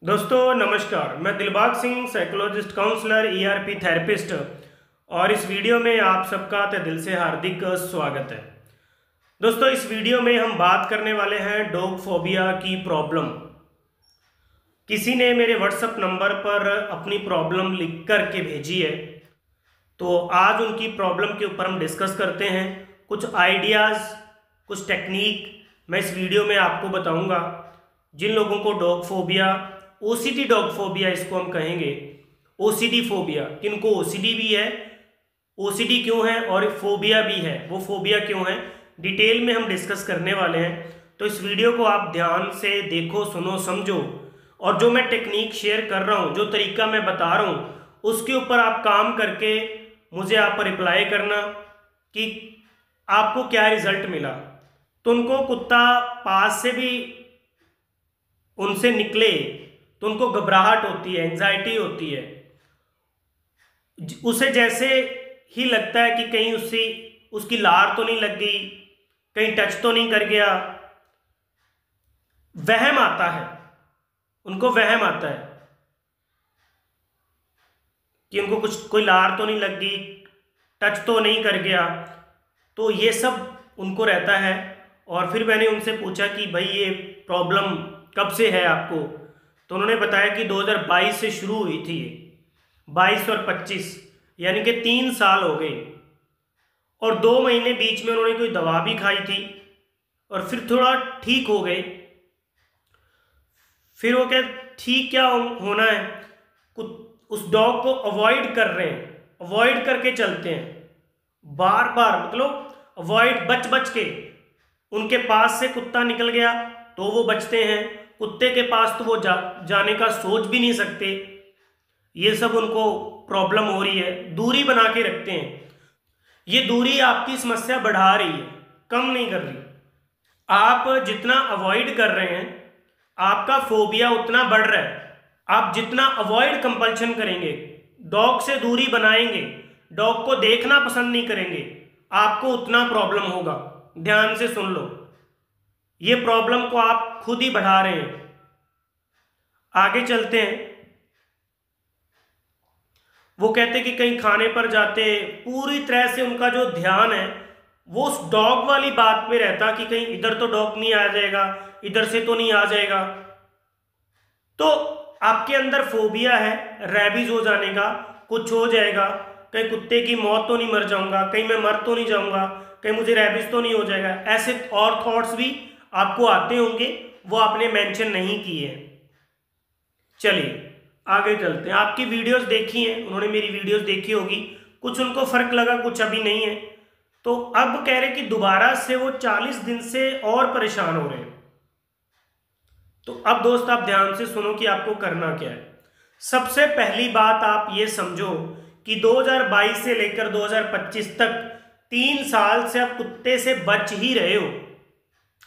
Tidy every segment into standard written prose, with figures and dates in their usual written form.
दोस्तों नमस्कार। मैं Dilbag Singh, psychologist, counsellor, ERP therapist और इस वीडियो में आप सबका तहे दिल से हार्दिक स्वागत है। दोस्तों इस वीडियो में हम बात करने वाले हैं डॉग फोबिया की प्रॉब्लम। किसी ने मेरे व्हाट्सएप नंबर पर अपनी प्रॉब्लम लिख कर के भेजी है, तो आज उनकी प्रॉब्लम के ऊपर हम डिस्कस करते हैं। कुछ आइडियाज़, कुछ टेक्निक मैं इस वीडियो में आपको बताऊंगा। जिन लोगों को dog phobia, OCD dog phobia इसको हम कहेंगे, ओसीडी फोबिया, किनको ओसीडी भी है, ओसीडी क्यों है और फोबिया भी है, वो फोबिया क्यों है, डिटेल में हम डिस्कस करने वाले हैं। तो इस वीडियो को आप ध्यान से देखो, सुनो, समझो और जो मैं टेक्निक शेयर कर रहा हूँ, जो तरीका मैं बता रहा हूँ, उसके ऊपर आप काम करके मुझे आप रिप्लाई करना कि आपको क्या रिजल्ट मिला। तो उनको कुत्ता पास से भी उनसे निकले तो उनको घबराहट होती है, एंजाइटी होती है, उसे जैसे ही लगता है कि कहीं उसकी लार तो नहीं लग गई, कहीं टच तो नहीं कर गया, वहम आता है, उनको वहम आता है कि उनको कोई लार तो नहीं लग गई, टच तो नहीं कर गया, तो ये सब उनको रहता है। और फिर मैंने उनसे पूछा कि भाई ये प्रॉब्लम कब से है आपको, तो उन्होंने बताया कि 2022 से शुरू हुई थी, 22 और 25 यानी कि 3 साल हो गए। और 2 महीने बीच में उन्होंने कोई दवा भी खाई थी और फिर थोड़ा ठीक हो गए। फिर वो क्या ठीक क्या होना है, उस डॉग को अवॉइड कर रहे हैं, अवॉइड करके चलते हैं बार बार, मतलब अवॉइड, बच बच के। उनके पास से कुत्ता निकल गया तो वो बचते हैं, कुत्ते के पास तो वो जाने का सोच भी नहीं सकते। ये सब उनको प्रॉब्लम हो रही है, दूरी बना के रखते हैं। ये दूरी आपकी समस्या बढ़ा रही है, कम नहीं कर रही। आप जितना अवॉइड कर रहे हैं आपका फोबिया उतना बढ़ रहा है। आप जितना अवॉइड कंपल्शन करेंगे, डॉग से दूरी बनाएंगे, डॉग को देखना पसंद नहीं करेंगे, आपको उतना प्रॉब्लम होगा। ध्यान से सुन लो, ये प्रॉब्लम को आप खुद ही बढ़ा रहे हैं। आगे चलते हैं। वो कहते कि कहीं खाने पर जाते, पूरी तरह से उनका जो ध्यान है वो उस डॉग वाली बात में रहता कि कहीं इधर तो डॉग नहीं आ जाएगा, इधर से तो नहीं आ जाएगा। तो आपके अंदर फोबिया है रैबीज हो जाने का, कुछ हो जाएगा, कहीं कुत्ते की मौत तो नहीं मर जाऊंगा, कहीं मैं मर तो नहीं जाऊंगा, कहीं मुझे रैबीज तो नहीं हो जाएगा। ऐसे और थॉट्स भी आपको आते होंगे, वो आपने मेंशन नहीं किए हैं। चलिए आगे चलते हैं। आपकी वीडियोस देखी हैं, उन्होंने मेरी वीडियोस देखी होगी, कुछ उनको फर्क लगा, कुछ अभी नहीं है। तो अब कह रहे कि दोबारा से वो 40 दिन से और परेशान हो रहे हैं। तो अब दोस्त आप ध्यान से सुनो कि आपको करना क्या है। सबसे पहली बात आप ये समझो कि 2022 से लेकर 2025 तक 3 साल से आप कुत्ते से बच ही रहे हो,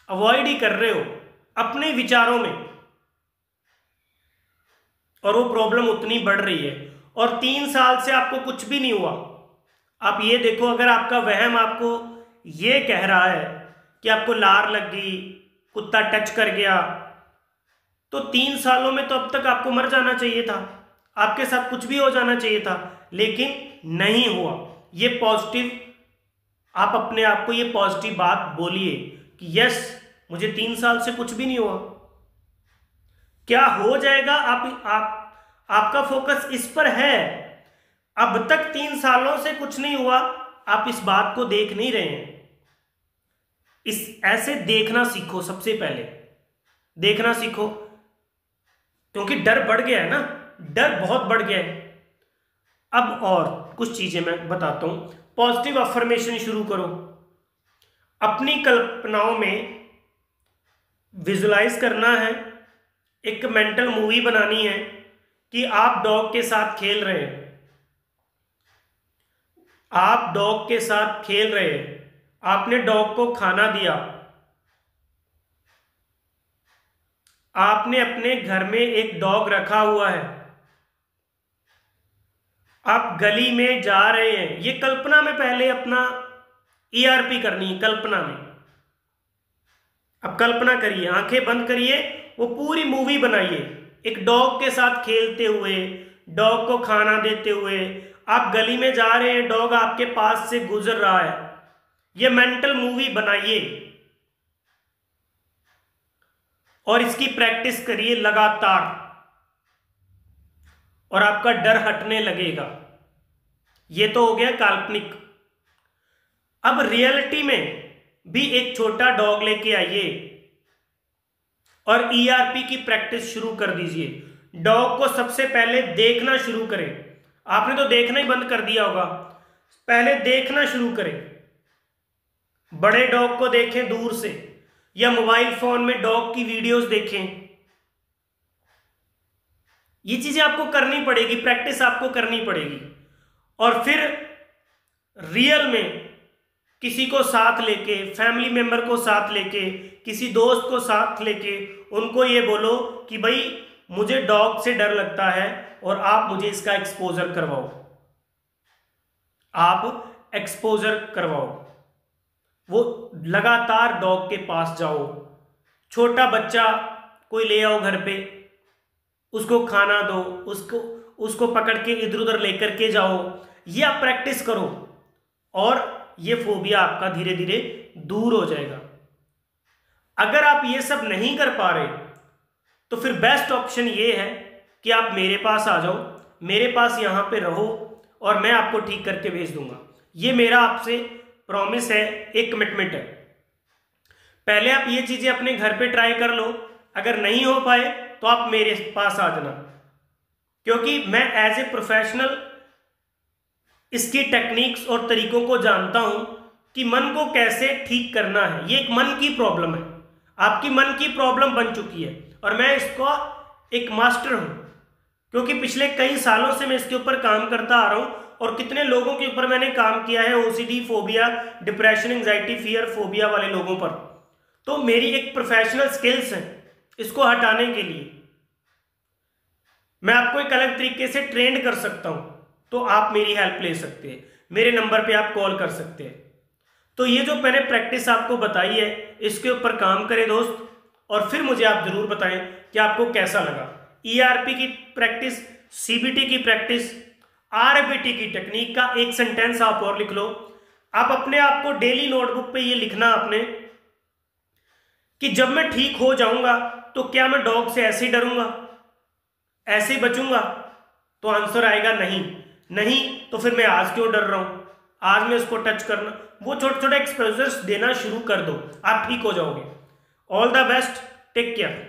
अवॉइड ही कर रहे हो अपने विचारों में, और वो प्रॉब्लम उतनी बढ़ रही है। और 3 साल से आपको कुछ भी नहीं हुआ। आप ये देखो, अगर आपका वहम आपको ये कह रहा है कि आपको लार लग गई, कुत्ता टच कर गया, तो 3 सालों में तो अब तक आपको मर जाना चाहिए था, आपके साथ कुछ भी हो जाना चाहिए था, लेकिन नहीं हुआ। ये पॉजिटिव, आप अपने आप को ये पॉजिटिव बात बोलिए कि यस, मुझे 3 साल से कुछ भी नहीं हुआ। क्या हो जाएगा, आपका फोकस इस पर है। अब तक 3 सालों से कुछ नहीं हुआ, आप इस बात को देख नहीं रहे हैं। ऐसे देखना सीखो, सबसे पहले देखना सीखो, क्योंकि डर बढ़ गया है ना, डर बहुत बढ़ गया है। अब और कुछ चीजें मैं बताता हूं। पॉजिटिव अफर्मेशन शुरू करो, अपनी कल्पनाओं में विजुलाइज करना है, एक मेंटल मूवी बनानी है कि आप डॉग के साथ खेल रहे हैं, आप डॉग के साथ खेल रहे हैं, आपने डॉग को खाना दिया, आपने अपने घर में एक डॉग रखा हुआ है, आप गली में जा रहे हैं। ये कल्पना में पहले अपना ईआरपी करनी है, कल्पना में। अब कल्पना करिए, आंखें बंद करिए, वो पूरी मूवी बनाइए एक डॉग के साथ खेलते हुए, डॉग को खाना देते हुए, आप गली में जा रहे हैं, डॉग आपके पास से गुजर रहा है, ये मेंटल मूवी बनाइए और इसकी प्रैक्टिस करिए लगातार और आपका डर हटने लगेगा। ये तो हो गया काल्पनिक। अब रियलिटी में भी एक छोटा डॉग लेके आइए और ईआरपी की प्रैक्टिस शुरू कर दीजिए। डॉग को सबसे पहले देखना शुरू करें। आपने तो देखना ही बंद कर दिया होगा, पहले देखना शुरू करें। बड़े डॉग को देखें दूर से या मोबाइल फोन में डॉग की वीडियोस देखें। ये चीजें आपको करनी पड़ेगी, प्रैक्टिस आपको करनी पड़ेगी। और फिर रियल में किसी को साथ लेके, फैमिली मेंबर को साथ लेके, किसी दोस्त को साथ लेके उनको ये बोलो कि भाई मुझे डॉग से डर लगता है और आप मुझे इसका एक्सपोजर करवाओ, आप एक्सपोजर करवाओ। वो लगातार डॉग के पास जाओ। छोटा बच्चा कोई ले आओ घर पे, उसको खाना दो, उसको पकड़ के इधर उधर लेकर के जाओ। ये आप प्रैक्टिस करो और ये फोबिया आपका धीरे धीरे दूर हो जाएगा। अगर आप ये सब नहीं कर पा रहे तो फिर बेस्ट ऑप्शन ये है कि आप मेरे पास आ जाओ, मेरे पास यहाँ पे रहो और मैं आपको ठीक करके भेज दूंगा। ये मेरा आपसे प्रॉमिस है, एक कमिटमेंट है। पहले आप ये चीजें अपने घर पे ट्राई कर लो, अगर नहीं हो पाए तो आप मेरे पास आ जाना, क्योंकि मैं एज ए प्रोफेशनल इसकी टेक्निक्स और तरीकों को जानता हूं कि मन को कैसे ठीक करना है। ये एक मन की प्रॉब्लम है, आपकी मन की प्रॉब्लम बन चुकी है और मैं इसको एक मास्टर हूं, क्योंकि पिछले कई सालों से मैं इसके ऊपर काम करता आ रहा हूं और कितने लोगों के ऊपर मैंने काम किया है, OCD, phobia, depression, anxiety, fear, phobia वाले लोगों पर। तो मेरी एक प्रोफेशनल स्किल्स है इसको हटाने के लिए। मैं आपको एक अलग तरीके से ट्रेंड कर सकता हूं, तो आप मेरी हेल्प ले सकते हैं, मेरे नंबर पे आप कॉल कर सकते हैं। तो ये जो मैंने प्रैक्टिस आपको बताई है, इसके ऊपर काम करें दोस्त, और फिर मुझे आप जरूर बताएं कि आपको कैसा लगा। ईआरपी की प्रैक्टिस, सीबीटी की प्रैक्टिस, आरबीटी की टेक्निक का एक सेंटेंस आप और लिख लो। आप अपने आप को डेली नोटबुक पे ये लिखना आपने कि जब मैं ठीक हो जाऊंगा तो क्या मैं डॉग से ऐसे ही डरूंगा, ऐसे ही बचूंगा? तो आंसर आएगा नहीं। नहीं तो फिर मैं आज क्यों डर रहा हूं? आज मैं उसको टच करना, वो छोटे छोटे एक्सपोजर्स देना शुरू कर दो, आप ठीक हो जाओगे। All the best, take care.